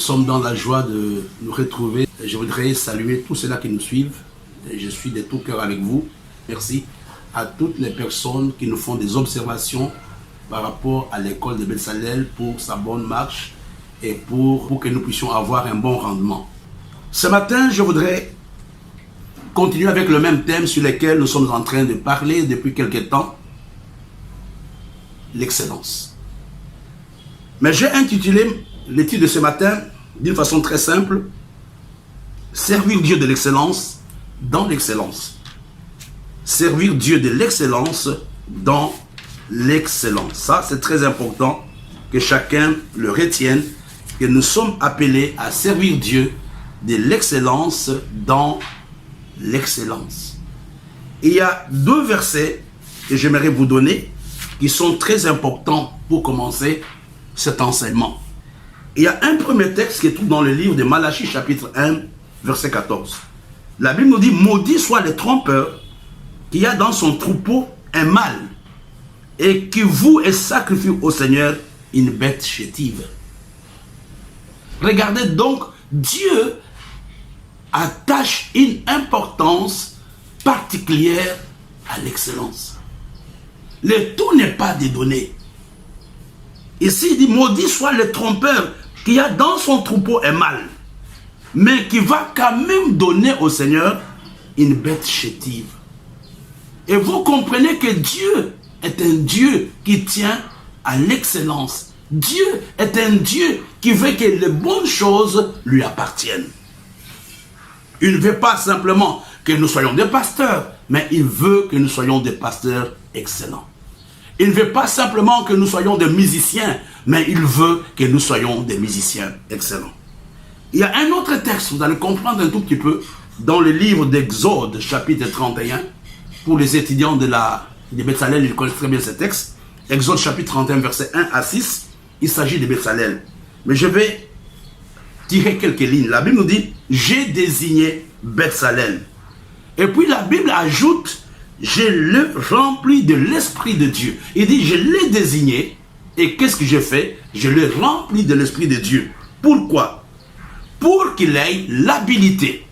sommes dans la joie de nous retrouver. Je voudrais saluer tous ceux-là qui nous suivent. Je suis de tout cœur avec vous. Merci à toutes les personnes qui nous font des observations par rapport à l'école de Bezalel pour sa bonne marche et pour que nous puissions avoir un bon rendement. Ce matin, je voudrais continuer avec le même thème sur lequel nous sommes en train de parler depuis quelque temps, l'excellence. Mais j'ai intitulé l'étude de ce matin d'une façon très simple, servir Dieu de l'excellence dans l'excellence. Servir Dieu de l'excellence dans l'excellence. Ça, c'est très important que chacun le retienne, que nous sommes appelés à servir Dieu de l'excellence dans l'excellence. Il y a deux versets que j'aimerais vous donner qui sont très importants pour commencer cet enseignement. Il y a un premier texte qui est trouvé dans le livre de Malachie chapitre 1 verset 14. La Bible nous dit: maudit soit le trompeur qui a dans son troupeau un mâle et qui voue et sacrifie au Seigneur une bête chétive. Regardez donc, Dieu attache une importance particulière à l'excellence. Le tout n'est pas dédonné. Ici, il dit: maudit soit le trompeur qui a dans son troupeau un mâle, mais qui va quand même donner au Seigneur une bête chétive. Et vous comprenez que Dieu est un Dieu qui tient à l'excellence. Dieu est un Dieu qui veut que les bonnes choses lui appartiennent. Il ne veut pas simplement que nous soyons des pasteurs, mais il veut que nous soyons des pasteurs excellents. Il ne veut pas simplement que nous soyons des musiciens, mais il veut que nous soyons des musiciens excellents. Il y a un autre texte, vous allez comprendre un tout petit peu, dans le livre d'Exode, chapitre 31, pour les étudiants de Bezalel, ils connaissent très bien ce texte. Exode, chapitre 31, versets 1 à 6, il s'agit de Bezalel. Mais je vais tirer quelques lignes. La Bible nous dit: j'ai désigné Bezalel. Et puis la Bible ajoute: je le remplis de l'Esprit de Dieu. Il dit: je l'ai désigné. Et qu'est-ce que j'ai fait? Je l'ai rempli de l'Esprit de Dieu. Pourquoi? Pour qu'il ait l'habilité,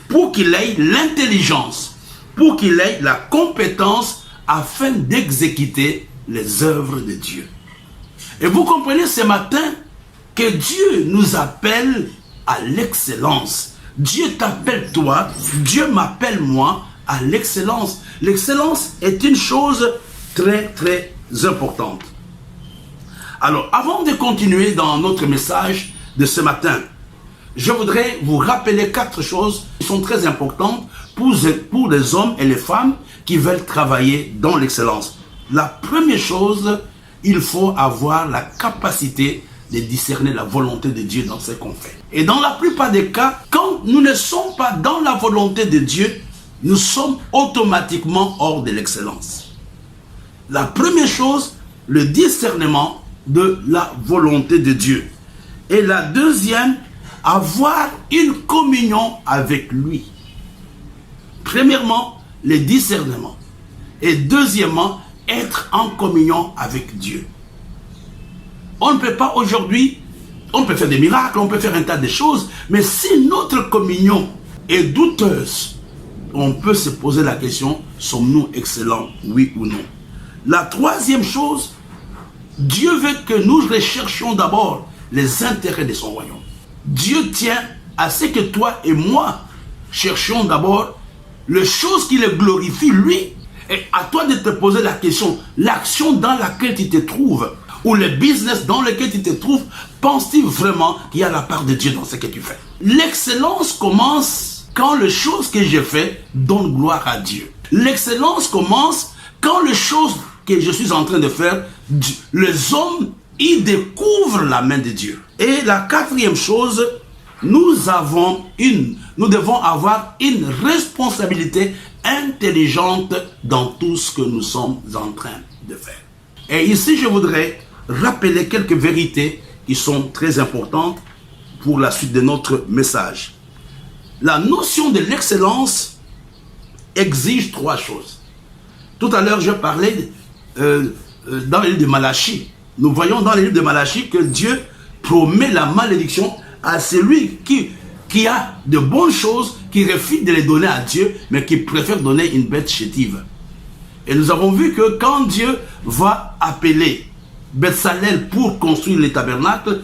pour qu'il ait l'intelligence, pour qu'il ait la compétence afin d'exécuter les œuvres de Dieu. Et vous comprenez ce matin que Dieu nous appelle à l'excellence. Dieu t'appelle toi, Dieu m'appelle moi à l'excellence. L'excellence est une chose très très importante. Alors, avant de continuer dans notre message de ce matin, je voudrais vous rappeler 4 choses qui sont très importantes pour les hommes et les femmes qui veulent travailler dans l'excellence. La première chose, il faut avoir la capacité de discerner la volonté de Dieu dans ce qu'on fait. Et dans la plupart des cas, quand nous ne sommes pas dans la volonté de Dieu, nous sommes automatiquement hors de l'excellence. La première chose, le discernement de la volonté de Dieu. Et la deuxième, avoir une communion avec lui. Premièrement, le discernement. Et deuxièmement, être en communion avec Dieu. On ne peut pas aujourd'hui, on peut faire des miracles, on peut faire un tas de choses, mais si notre communion est douteuse, on peut se poser la question: sommes-nous excellents, oui ou non? La troisième chose, Dieu veut que nous recherchions d'abord les intérêts de son royaume. Dieu tient à ce que toi et moi cherchions d'abord les choses qui le glorifient lui. Et à toi de te poser la question: l'action dans laquelle tu te trouves, ou le business dans lequel tu te trouves, penses-tu vraiment qu'il y a la part de Dieu dans ce que tu fais? L'excellence commence quand les choses que je fais donnent gloire à Dieu. L'excellence commence quand les choses que je suis en train de faire, les hommes y découvrent la main de Dieu. Et la quatrième chose, nous devons avoir une responsabilité intelligente dans tout ce que nous sommes en train de faire. Et ici, je voudrais rappeler quelques vérités qui sont très importantes pour la suite de notre message. La notion de l'excellence exige 3 choses. Tout à l'heure, je parlais dans le livre de Malachie. Nous voyons dans le livre de Malachie que Dieu promet la malédiction à celui qui a de bonnes choses, qui refuse de les donner à Dieu, mais qui préfère donner une bête chétive. Et nous avons vu que quand Dieu va appeler Bezalel pour construire les tabernacles,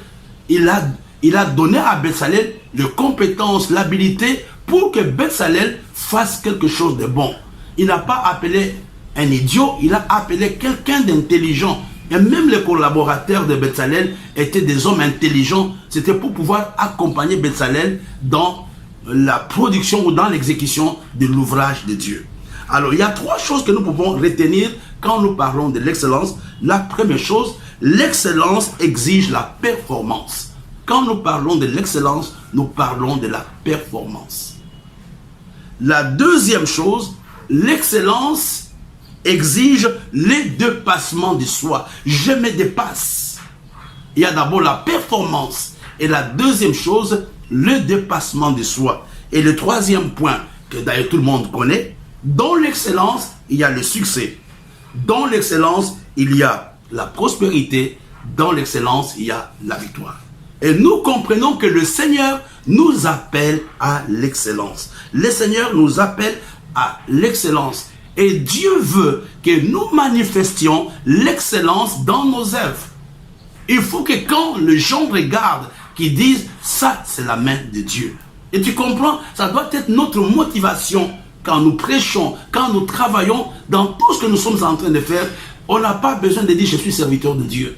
il a donné à Bezalel les compétences, l'habilité pour que Bezalel fasse quelque chose de bon. Il n'a pas appelé un idiot, il a appelé quelqu'un d'intelligent. Et même les collaborateurs de Bezalel étaient des hommes intelligents. C'était pour pouvoir accompagner Bezalel dans la production ou dans l'exécution de l'ouvrage de Dieu. Alors, il y a 3 choses que nous pouvons retenir quand nous parlons de l'excellence. La première chose, l'excellence exige la performance. Quand nous parlons de l'excellence, nous parlons de la performance. La deuxième chose, l'excellence exige les dépassements de soi. Je me dépasse. Il y a d'abord la performance. Et la deuxième chose, le dépassement de soi. Et le troisième point, que d'ailleurs tout le monde connaît, dans l'excellence, il y a le succès. Dans l'excellence, il y a la prospérité. Dans l'excellence, il y a la victoire. Et nous comprenons que le Seigneur nous appelle à l'excellence. Le Seigneur nous appelle à l'excellence. Et Dieu veut que nous manifestions l'excellence dans nos œuvres. Il faut que quand les gens regardent, qu'ils disent, ça c'est la main de Dieu. Et tu comprends, ça doit être notre motivation quand nous prêchons, quand nous travaillons, dans tout ce que nous sommes en train de faire. On n'a pas besoin de dire, je suis serviteur de Dieu.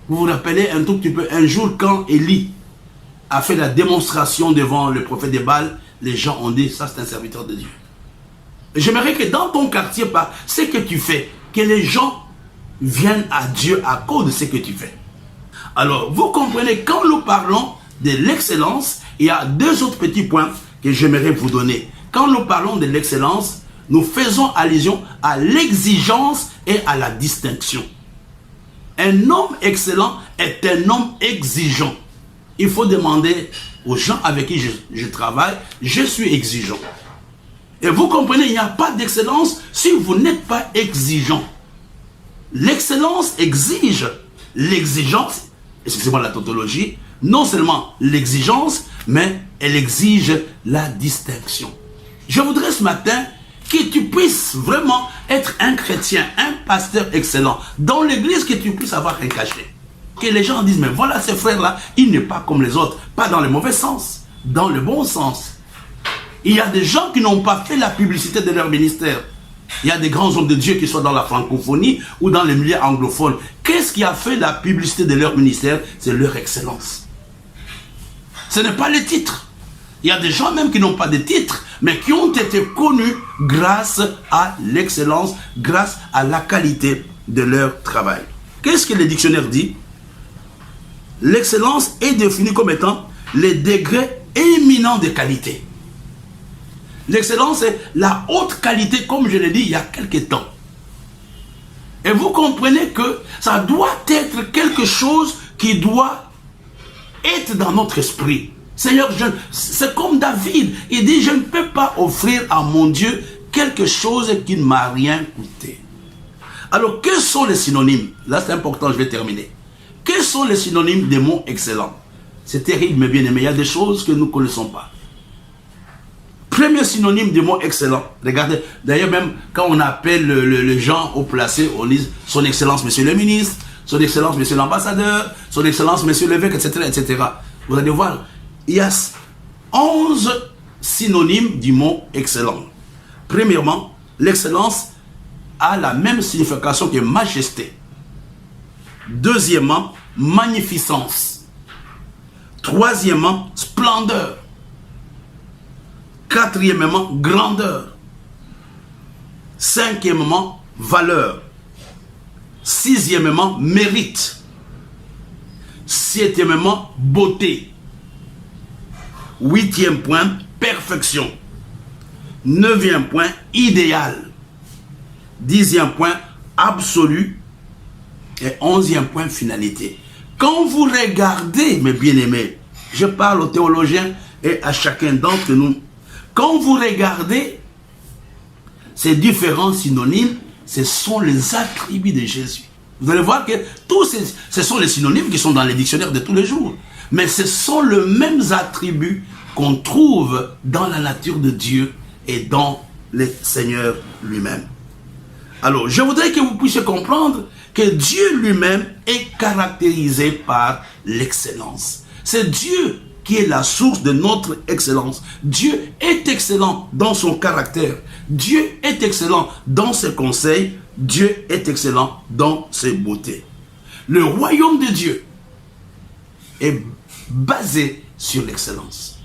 Vous vous rappelez un tout petit peu, un jour quand Élie a fait la démonstration devant le prophète de Baal, les gens ont dit, ça c'est un serviteur de Dieu. J'aimerais que dans ton quartier, par ce que tu fais, que les gens viennent à Dieu à cause de ce que tu fais. Alors, vous comprenez, quand nous parlons de l'excellence, il y a 2 autres petits points que j'aimerais vous donner. Quand nous parlons de l'excellence, nous faisons allusion à l'exigence et à la distinction. Un homme excellent est un homme exigeant. Il faut demander aux gens avec qui je travaille, je suis exigeant. Et vous comprenez, il n'y a pas d'excellence si vous n'êtes pas exigeant. L'excellence exige l'exigence, excusez-moi la tautologie, non seulement l'exigence, mais elle exige la distinction. Je voudrais ce matin que tu puisses vraiment être un chrétien, un pasteur excellent, dans l'église, que tu puisses avoir un cachet. Que les gens disent, mais voilà ce frère-là, il n'est pas comme les autres, pas dans le mauvais sens, dans le bon sens. Il y a des gens qui n'ont pas fait la publicité de leur ministère. Il y a des grands hommes de Dieu qui sont dans la francophonie ou dans les milieux anglophones. Qu'est-ce qui a fait la publicité de leur ministère? C'est leur excellence. Ce n'est pas les titres. Il y a des gens même qui n'ont pas de titres, mais qui ont été connus grâce à l'excellence, grâce à la qualité de leur travail. Qu'est-ce que le dictionnaire dit? L'excellence est définie comme étant les degrés éminents de qualité. L'excellence est la haute qualité, comme je l'ai dit il y a quelques temps. Et vous comprenez que ça doit être quelque chose qui doit être dans notre esprit. Seigneur, c'est comme David, il dit, je ne peux pas offrir à mon Dieu quelque chose qui ne m'a rien coûté. Alors, quels sont les synonymes? Là, c'est important, je vais terminer. Quels sont les synonymes des mots excellents? C'est terrible, mais bien aimé, il y a des choses que nous ne connaissons pas. Premier synonyme du mot excellent. Regardez, d'ailleurs même quand on appelle les gens au placé, on dit son excellence monsieur le ministre, son excellence monsieur l'ambassadeur, son excellence monsieur l'évêque, etc., etc. Vous allez voir, il y a 11 synonymes du mot excellent. Premièrement, l'excellence a la même signification que majesté. Deuxièmement, magnificence. Troisièmement, splendeur. Quatrièmement, grandeur. Cinquièmement, valeur. Sixièmement, mérite. Septièmement, beauté. Huitième point, perfection. Neuvième point, idéal. Dixième point, absolu. Et onzième point, finalité. Quand vous regardez, mes bien-aimés, je parle aux théologiens et à chacun d'entre nous, quand vous regardez ces différents synonymes, ce sont les attributs de Jésus. Vous allez voir que tous ce sont les synonymes qui sont dans les dictionnaires de tous les jours. Mais ce sont les mêmes attributs qu'on trouve dans la nature de Dieu et dans le Seigneur lui-même. Alors, je voudrais que vous puissiez comprendre que Dieu lui-même est caractérisé par l'excellence. C'est Dieu qui est la source de notre excellence. Dieu est excellent dans son caractère. Dieu est excellent dans ses conseils. Dieu est excellent dans ses beautés. Le royaume de Dieu est basé sur l'excellence.